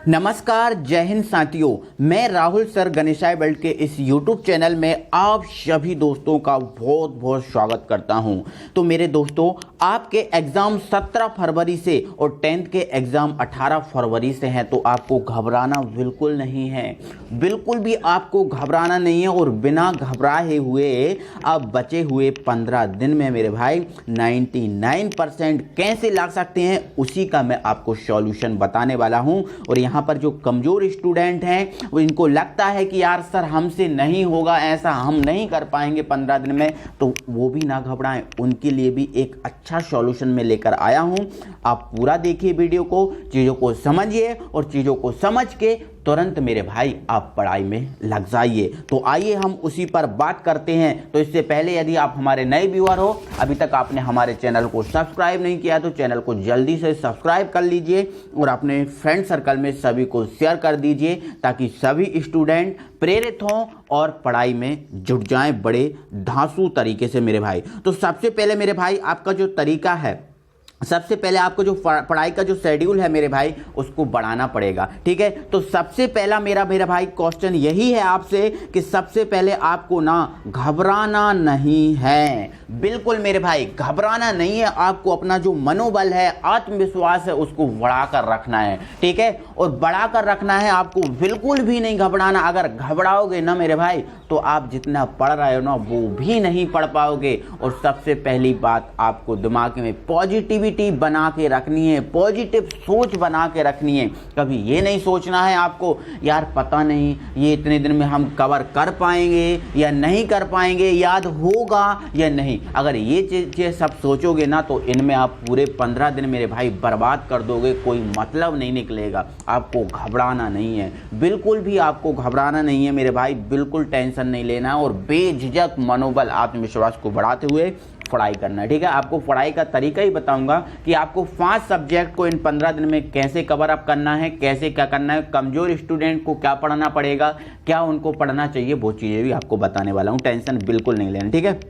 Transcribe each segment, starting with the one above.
नमस्कार, जय हिंद साथियों। मैं राहुल सर गणेशाय वर्ल्ड के इस YouTube चैनल में आप सभी दोस्तों का बहुत बहुत स्वागत करता हूं। तो मेरे दोस्तों, आपके एग्ज़ाम 17 फरवरी से और 10th के एग्ज़ाम 18 फरवरी से हैं, तो आपको घबराना बिल्कुल नहीं है, बिल्कुल भी आपको घबराना नहीं है। और बिना घबराए हुए अब बचे हुए 15 दिन में मेरे भाई 99% कैसे ला सकते हैं, उसी का मैं आपको सॉल्यूशन बताने वाला हूं। और यहाँ पर जो कमज़ोर स्टूडेंट हैं वो इनको लगता है कि यार सर हमसे नहीं होगा, ऐसा हम नहीं कर पाएंगे 15 दिन में, तो वो भी ना घबराएं। उनके लिए भी एक अच्छा सॉल्यूशन मैं लेकर आया हूं। आप पूरा देखिए वीडियो को, चीज़ों को समझिए और चीज़ों को समझ के तुरंत मेरे भाई आप पढ़ाई में लग जाइए। तो आइए हम उसी पर बात करते हैं। तो इससे पहले यदि आप हमारे नए व्यूअर हो, अभी तक आपने हमारे चैनल को सब्सक्राइब नहीं किया, तो चैनल को जल्दी से सब्सक्राइब कर लीजिए और अपने फ्रेंड सर्कल में सभी को शेयर कर दीजिए, ताकि सभी स्टूडेंट प्रेरित हों और पढ़ाई में जुट जाएं बड़े धांसू तरीके से मेरे भाई। तो सबसे पहले मेरे भाई आपका जो तरीका है, सबसे पहले आपको जो पढ़ाई का जो शेड्यूल है मेरे भाई, उसको बढ़ाना पड़ेगा। ठीक है, तो सबसे पहला मेरा भाई क्वेश्चन यही है आपसे कि सबसे पहले आपको ना घबराना नहीं है, बिल्कुल मेरे भाई घबराना नहीं है। आपको अपना जो मनोबल है, आत्मविश्वास है, उसको बढ़ाकर रखना है। ठीक है, और बढ़ाकर रखना है, आपको बिल्कुल भी नहीं घबराना। अगर घबराओगे ना मेरे भाई, तो आप जितना पढ़ रहे हो ना वो भी नहीं पढ़ पाओगे। और सबसे पहली बात, आपको दिमाग में पॉजिटिविटी बना के रखनी है, पॉजिटिव सोच बना के रखनी है। कभी ये नहीं सोचना है आपको यार पता नहीं ये इतने दिन में हम कवर कर पाएंगे या नहीं कर पाएंगे, याद होगा या नहीं। अगर ये चीज़ सब सोचोगे ना, तो इनमें आप पूरे 15 दिन मेरे भाई बर्बाद कर दोगे, कोई मतलब नहीं निकलेगा। आपको घबराना नहीं है, बिल्कुल भी आपको घबराना नहीं है मेरे भाई, बिल्कुल टेंशन नहीं लेना है और बेझिझक मनोबल आत्मविश्वास को बढ़ाते हुए पढ़ाई करना है। ठीक है, आपको पढ़ाई का तरीका ही बताऊंगा कि आपको 5 सब्जेक्ट को इन 15 दिन में कैसे कवर अप करना है, कैसे क्या करना है, कमजोर स्टूडेंट को क्या पढ़ना पड़ेगा, क्या उनको पढ़ना चाहिए, वो चीज़ें भी आपको बताने वाला हूं। टेंशन बिल्कुल नहीं लेना। ठीक है,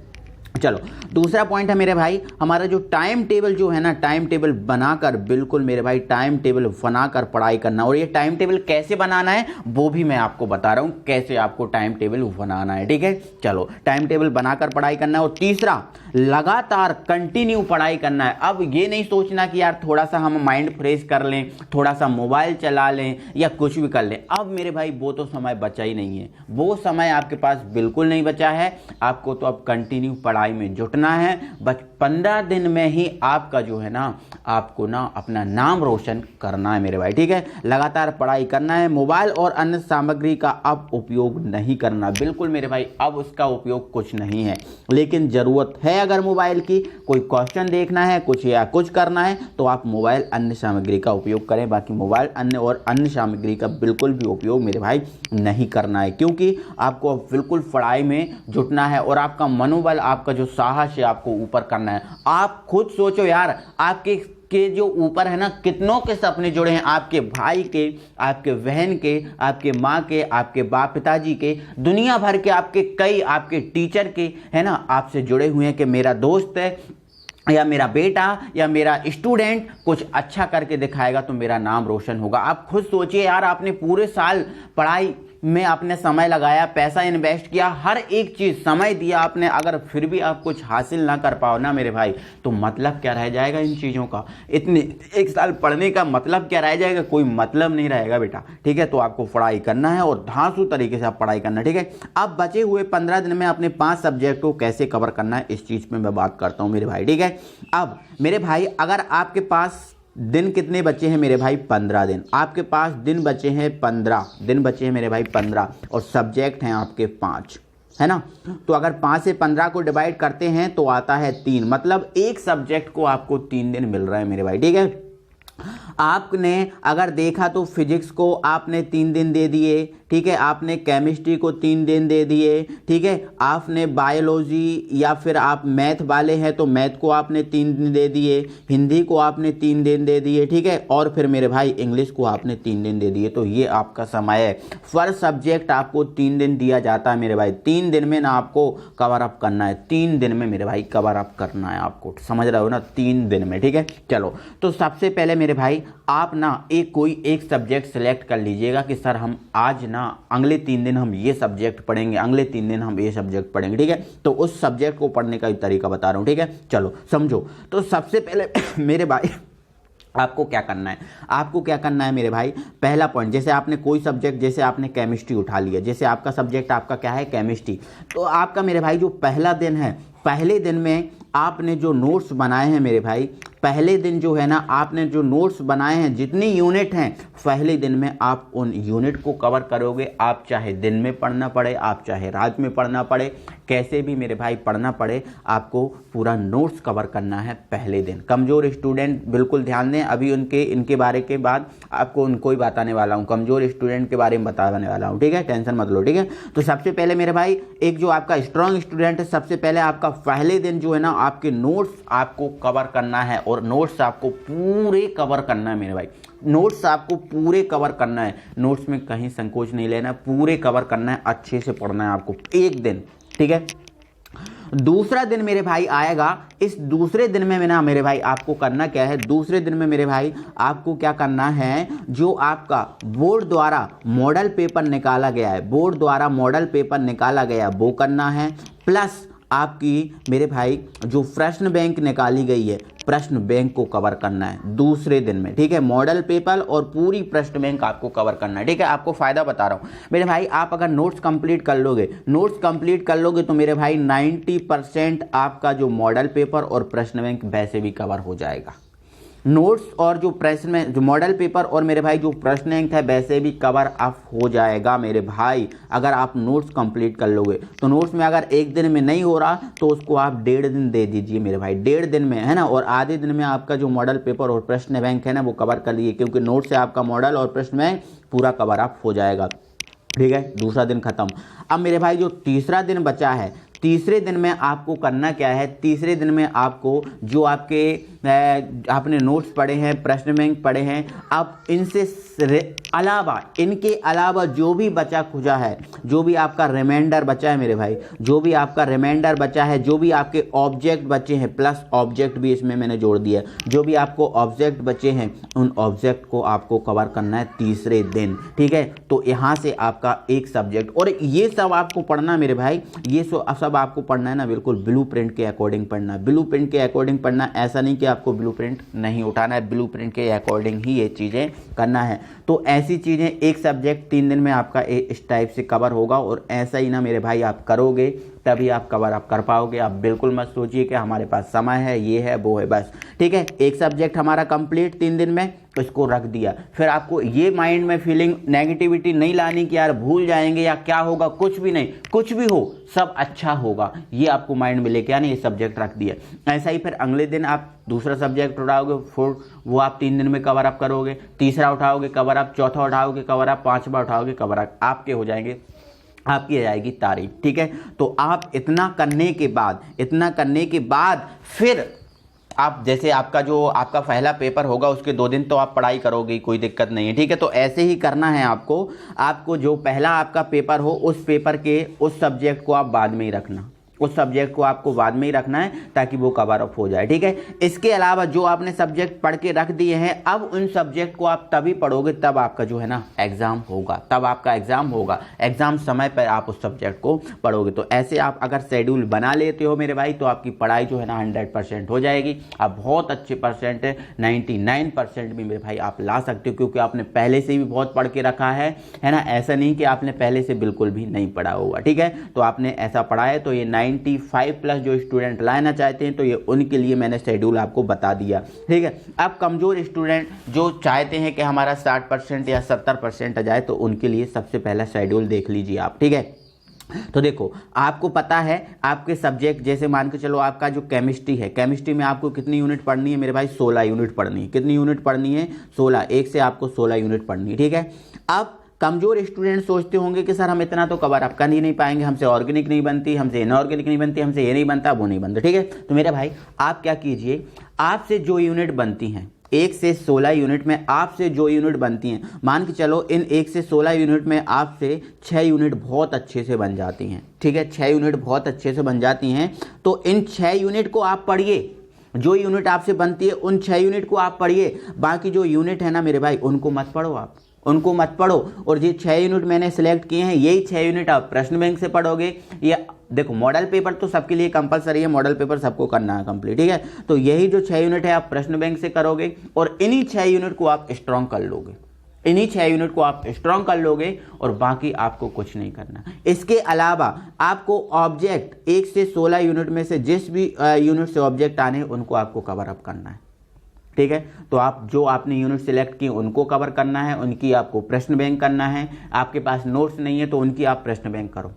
चलो दूसरा पॉइंट है मेरे भाई, हमारा जो टाइम टेबल जो है ना, टाइम टेबल बनाकर, बिल्कुल मेरे भाई टाइम टेबल बनाकर पढ़ाई करना। और ये टाइम टेबल कैसे बनाना है वो भी मैं आपको बता रहा हूं, कैसे आपको टाइम टेबल बनाना है। ठीक है, चलो टाइम टेबल बनाकर पढ़ाई करना है। और तीसरा, लगातार कंटिन्यू पढ़ाई करना है। अब ये नहीं सोचना कि यार थोड़ा सा हम माइंड फ्रेश कर लें, थोड़ा सा मोबाइल चला लें या कुछ भी कर लें। अब मेरे भाई वो तो समय बचा ही नहीं है, वो समय आपके पास बिल्कुल नहीं बचा है। आपको तो अब कंटिन्यू पढ़ाई में जुटना है। बस 15 दिन में ही आपका जो है ना, आपको ना अपना नाम रोशन करना है मेरे भाई। ठीक है, लगातार पढ़ाई करना है। मोबाइल और अन्य सामग्री का अब उपयोग नहीं करना, बिल्कुल मेरे भाई अब उसका उपयोग कुछ नहीं है। लेकिन जरूरत है अगर मोबाइल की, कोई क्वेश्चन देखना है कुछ या कुछ करना है, तो आप मोबाइल अन्य सामग्री का उपयोग करें। बाकी मोबाइल अन्य सामग्री का बिल्कुल भी उपयोग मेरे भाई नहीं करना है, क्योंकि आपको बिल्कुल पढ़ाई में जुटना है और आपका मनोबल, आपका जो साहस है, आपको ऊपर करना है। आप खुद सोचो यार, आपके जो ऊपर है ना, कितनों के सपने जुड़े हैं, आपके भाई के, आपके बहन के, आपके माँ के, आपके बाप पिताजी के, दुनिया भर के आपके कई आपके टीचर के है ना, आपसे जुड़े हुए हैं कि मेरा दोस्त है या मेरा बेटा या मेरा स्टूडेंट कुछ अच्छा करके दिखाएगा तो मेरा नाम रोशन होगा। आप खुद सोचिए यार, आपने पूरे साल पढ़ाई में आपने समय लगाया, पैसा इन्वेस्ट किया, हर एक चीज़ समय दिया आपने, अगर फिर भी आप कुछ हासिल ना कर पाओ ना मेरे भाई, तो मतलब क्या रह जाएगा इन चीज़ों का? इतने 1 साल पढ़ने का मतलब क्या रह जाएगा? कोई मतलब नहीं रहेगा बेटा। ठीक है, तो आपको पढ़ाई करना है और धांसू तरीके से आप पढ़ाई करना है। ठीक है, अब बचे हुए 15 दिन में अपने 5 सब्जेक्ट को कैसे कवर करना है, इस चीज़ में मैं बात करता हूँ मेरे भाई। ठीक है, अब मेरे भाई अगर आपके पास दिन कितने बचे हैं मेरे भाई? 15 दिन। आपके पास दिन बचे हैं 15 दिन बचे हैं मेरे भाई 15, और सब्जेक्ट हैं आपके 5, है ना। तो अगर 5 से 15 को डिवाइड करते हैं तो आता है 3, मतलब एक सब्जेक्ट को आपको 3 दिन मिल रहा है मेरे भाई। ठीक है, आपने अगर देखा तो फिजिक्स को आपने 3 दिन दे दिए, ठीक है, आपने केमिस्ट्री को 3 दिन दे दिए, ठीक है, आपने बायोलॉजी या फिर आप मैथ वाले हैं तो मैथ को आपने 3 दिन दे दिए, हिंदी को आपने 3 दिन दे दिए, ठीक है, और फिर मेरे भाई इंग्लिश को आपने 3 दिन दे दिए। तो ये आपका समय है। फर्स्ट सब्जेक्ट आपको 3 दिन दिया जाता है मेरे भाई। 3 दिन में ना आपको कवर अप करना है, 3 दिन में मेरे भाई कवर अप करना है आपको, समझ रहे हो ना, 3 दिन में, ठीक है। चलो, तो सबसे पहले मेरे भाई आप ना कोई एक सब्जेक्ट सेलेक्ट कर लीजिएगा कि सर हम आज ना अगले 3 दिन हम ये सब्जेक्ट पढ़ेंगे, अगले 3 दिन हम ये सब्जेक्ट पढ़ेंगे, ठीक है। तो उस सब्जेक्ट को पढ़ने का तरीका बता रहा हूँ, ठीक है। चलो समझो। तो सबसे पहले मेरे भाई आपको क्या करना है, आपको क्या करना है मेरे भाई, पहला पॉइंट, जैसे आपने कोई सब्जेक्ट, जैसे आपने केमिस्ट्री उठा लिया, जैसे आपका सब्जेक्ट आपका क्या है, केमिस्ट्री, तो आपका मेरे भाई जो पहला दिन है, पहले दिन में आपने जो नोट्स बनाए हैं मेरे भाई, पहले दिन जो है ना आपने जो नोट्स बनाए हैं, जितनी यूनिट हैं, पहले दिन में आप उन यूनिट को कवर करोगे। आप चाहे दिन में पढ़ना पड़े, आप चाहे रात में पढ़ना पड़े, कैसे भी मेरे भाई पढ़ना पड़े, आपको पूरा नोट्स कवर करना है पहले दिन। कमज़ोर स्टूडेंट बिल्कुल ध्यान दें, अभी इनके बारे के बाद आपको उनको ही बताने वाला हूँ, कमज़ोर स्टूडेंट के बारे में बताने वाला हूँ, ठीक है, टेंशन मत लो, ठीक है। तो सबसे पहले मेरे भाई एक जो आपका स्ट्रॉन्ग स्टूडेंट है, सबसे पहले आपका पहले दिन जो है ना आपके नोट्स आपको कवर करना है, और नोट्स आपको पूरे कवर करना है मेरे भाई, नोट्स आपको पूरे कवर करना है, नोट्स में कहीं संकोच नहीं लेना है, पूरे कवर करना है, अच्छे से पढ़ना है आपको एक दिन, ठीक है। दूसरा दिन मेरे भाई आएगा, इस दूसरे दिन में ना मेरे भाई आपको करना क्या है, दूसरे दिन में मेरे भाई आपको क्या करना है, जो आपका बोर्ड द्वारा मॉडल पेपर निकाला गया है, बोर्ड द्वारा मॉडल पेपर निकाला गया वो करना है, प्लस आपकी मेरे भाई जो प्रश्न बैंक निकाली गई है, प्रश्न बैंक को कवर करना है दूसरे दिन में, ठीक है। मॉडल पेपर और पूरी प्रश्न बैंक आपको कवर करना है, ठीक है। आपको फायदा बता रहा हूँ मेरे भाई, आप अगर नोट्स कंप्लीट कर लोगे, नोट्स कंप्लीट कर लोगे तो मेरे भाई 90% आपका जो मॉडल पेपर और प्रश्न बैंक वैसे भी कवर हो जाएगा। नोट्स और जो प्रश्न में जो मॉडल पेपर और मेरे भाई जो प्रश्न अंक है वैसे भी कवर अप हो जाएगा मेरे भाई, अगर आप नोट्स कंप्लीट कर लोगे। तो नोट्स में अगर एक दिन में नहीं हो रहा तो उसको आप 1.5 दिन दे दीजिए मेरे भाई, 1.5 दिन में, है ना, और आधे दिन में आपका जो मॉडल पेपर और प्रश्न बैंक है ना वो कवर कर लिए, क्योंकि नोट से आपका मॉडल और प्रश्न बैंक पूरा कवर अप हो जाएगा, ठीक है। दूसरा दिन खत्म। अब मेरे भाई जो तीसरा दिन बचा है, तीसरे दिन में आपको करना क्या है, तीसरे दिन में आपको जो आपने नोट्स पढ़े हैं, प्रश्न बैंक पढ़े हैं, आप इनके अलावा जो भी बचा खुचा है, जो भी आपका रिमाइंडर बचा है मेरे भाई, जो भी आपका रिमाइंडर बचा है, जो भी आपके ऑब्जेक्ट बचे हैं, प्लस ऑब्जेक्ट भी इसमें मैंने जोड़ दिया, जो भी आपको ऑब्जेक्ट बचे हैं उन ऑब्जेक्ट को आपको कवर करना है तीसरे दिन, ठीक है। तो यहाँ से आपका एक सब्जेक्ट, और ये सब आपको पढ़ना मेरे भाई, ये सब आपको पढ़ना है ना बिल्कुल ब्लूप्रिंट के अकॉर्डिंग पढ़ना है, ब्लूप्रिंट के अकॉर्डिंग पढ़ना, ऐसा नहीं कि आपको ब्लूप्रिंट नहीं उठाना है, ब्लूप्रिंट के अकॉर्डिंग ही ये चीज़ें करना है। तो ऐसी चीज़ें एक सब्जेक्ट 3 दिन में आपका इस टाइप से कवर होगा, और ऐसा ही ना मेरे भाई आप करोगे तभी आप कवर अप कर पाओगे। आप बिल्कुल मत सोचिए कि हमारे पास समय है, ये है वो है, बस, ठीक है। एक सब्जेक्ट हमारा कंप्लीट 3 दिन में, इसको रख दिया। फिर आपको ये माइंड में फीलिंग नेगेटिविटी नहीं लानी कि यार भूल जाएंगे या क्या होगा, कुछ भी नहीं, कुछ भी हो सब अच्छा होगा, ये आपको माइंड में लेके आना, ये सब्जेक्ट रख दिया। ऐसा ही फिर अगले दिन आप दूसरा सब्जेक्ट उठाओगे, फिर वो आप 3 दिन में कवर अप करोगे, तीसरा उठाओगे कवर अप, चौथा उठाओगे कवर अप, 5वां उठाओगे कवर अप, आपके हो जाएंगे, आपकी आ जाएगी तारीफ, ठीक है। तो आप इतना करने के बाद फिर आप जैसे आपका पहला पेपर होगा उसके 2 दिन तो आप पढ़ाई करोगे, कोई दिक्कत नहीं है, ठीक है। तो ऐसे ही करना है आपको जो पहला आपका पेपर हो उस पेपर के उस सब्जेक्ट को आप बाद में ही रखना, उस सब्जेक्ट को आपको बाद में ही रखना है ताकि वो कवर अप हो जाए, ठीक है। इसके अलावा जो आपने सब्जेक्ट पढ़ के रख दिए हैं, अब उन सब्जेक्ट को आप तभी पढ़ोगे तब आपका जो है ना एग्जाम होगा, तब आपका एग्जाम होगा, एग्जाम समय पर आप उस सब्जेक्ट को पढ़ोगे। तो ऐसे आप अगर शेड्यूल बना लेते हो मेरे भाई तो आपकी पढ़ाई जो है ना 100% हो जाएगी। आप बहुत अच्छे परसेंट 99% भी मेरे भाई आप ला सकते हो, क्योंकि आपने पहले से भी बहुत पढ़ के रखा है ना, ऐसा नहीं कि आपने पहले से बिल्कुल भी नहीं पढ़ा होगा, ठीक है। तो आपने ऐसा पढ़ा है तो ये 95+ जो स्टूडेंट लाना चाहते हैं तो ये उनके लिए मैंने शेड्यूल आपको बता दिया, ठीक है। अब कमजोर स्टूडेंट जो चाहते हैं कि हमारा 60% या 70% आ जाए तो उनके लिए सबसे पहला शेड्यूल देख लीजिए आप, ठीक है। तो देखो आपको पता है आपके सब्जेक्ट, जैसे मान के चलो आपका जो केमिस्ट्री है, केमिस्ट्री में आपको कितनी यूनिट पढ़नी है मेरे भाई, 16 यूनिट पढ़नी है। कितनी यूनिट पढ़नी है? 16, 1 से आपको 16 यूनिट पढ़नी है, ठीक है। अब कमजोर स्टूडेंट सोचते होंगे कि सर हम इतना तो कवर अप कर ही नहीं पाएंगे, हमसे ऑर्गेनिक नहीं बनती, हमसे इनऑर्गेनिक नहीं बनती, हमसे ये नहीं बनता, वो नहीं बनता। ठीक है, तो मेरे भाई आप क्या कीजिए, आपसे जो यूनिट बनती हैं 1 से 16 यूनिट में, आपसे जो यूनिट बनती हैं, मान के चलो इन 1 से 16 यूनिट में आपसे 6 यूनिट बहुत अच्छे से बन जाती हैं। ठीक है, 6 यूनिट बहुत अच्छे से बन जाती हैं, तो इन 6 यूनिट को आप पढ़िए। जो यूनिट आपसे बनती है उन 6 यूनिट को आप पढ़िए, बाकी जो यूनिट है ना मेरे भाई उनको मत पढ़ो, आप उनको मत पढ़ो। और ये 6 यूनिट मैंने सिलेक्ट किए हैं, यही 6 यूनिट आप प्रश्न बैंक से पढ़ोगे। या देखो मॉडल पेपर तो सबके लिए कंपलसरी है, मॉडल पेपर सबको करना है कंप्लीट। ठीक है, तो यही जो 6 यूनिट है आप प्रश्न बैंक से करोगे और इन्हीं 6 यूनिट को आप स्ट्रॉन्ग कर लोगे, इन्हीं 6 यूनिट को आप स्ट्रॉन्ग कर लोगे और बाकी आपको कुछ नहीं करना। इसके अलावा आपको ऑब्जेक्ट 1 से 16 यूनिट में से जिस भी यूनिट से ऑब्जेक्ट आने हैं उनको आपको कवर अप करना है। ठीक है, तो आप जो आपने यूनिट सिलेक्ट की उनको कवर करना है, उनकी आपको प्रश्न बैंक करना है। आपके पास नोट्स नहीं है तो उनकी आप प्रश्न बैंक करो।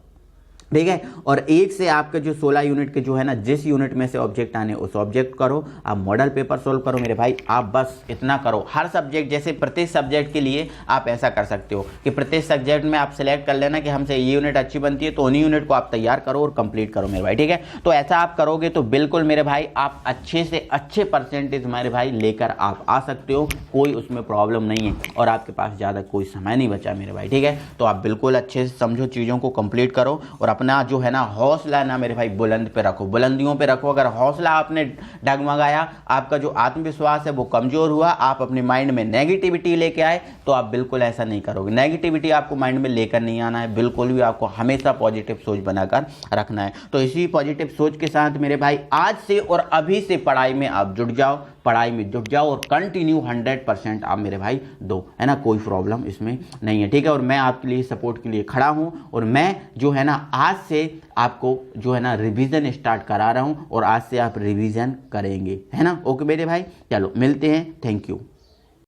ठीक है, और 1 से आपके जो 16 यूनिट के जो है ना, जिस यूनिट में से ऑब्जेक्ट आने उस ऑब्जेक्ट करो, आप मॉडल पेपर सोल्व करो मेरे भाई। आप बस इतना करो, हर सब्जेक्ट, जैसे प्रत्येक सब्जेक्ट के लिए आप ऐसा कर सकते हो कि प्रत्येक सब्जेक्ट में आप सिलेक्ट कर लेना कि हमसे ये यूनिट अच्छी बनती है, तो उन्हीं यूनिट को आप तैयार करो और कंप्लीट करो मेरे भाई। ठीक है, तो ऐसा आप करोगे तो बिल्कुल मेरे भाई आप अच्छे से अच्छे परसेंटेज मेरे भाई लेकर आप आ सकते हो, कोई उसमें प्रॉब्लम नहीं है और आपके पास ज़्यादा कोई समय नहीं बचा मेरे भाई। ठीक है, तो आप बिल्कुल अच्छे से समझो, चीज़ों को कंप्लीट करो और अपना जो है ना हौसला ना मेरे भाई बुलंद पे रखो, बुलंदियों पे रखो। अगर हौसला आपने डगमगाया, आपका जो आत्मविश्वास है वो कमजोर हुआ, आप अपने माइंड में नेगेटिविटी लेके आए, तो आप बिल्कुल ऐसा नहीं करोगे। नेगेटिविटी आपको माइंड में लेकर नहीं आना है, बिल्कुल भी आपको हमेशा पॉजिटिव सोच बनाकर रखना है। तो इसी पॉजिटिव सोच के साथ मेरे भाई आज से और अभी से पढ़ाई में आप जुट जाओ, पढ़ाई में जुट जाओ और कंटिन्यू 100% आप मेरे भाई दो, है ना, कोई प्रॉब्लम इसमें नहीं है। ठीक है, और मैं आपके लिए सपोर्ट के लिए खड़ा हूं और मैं जो है ना आज से आपको जो है ना रिवीजन स्टार्ट करा रहा हूं और आज से आप रिवीजन करेंगे, है ना। ओके मेरे भाई, चलो मिलते हैं, थैंक यू।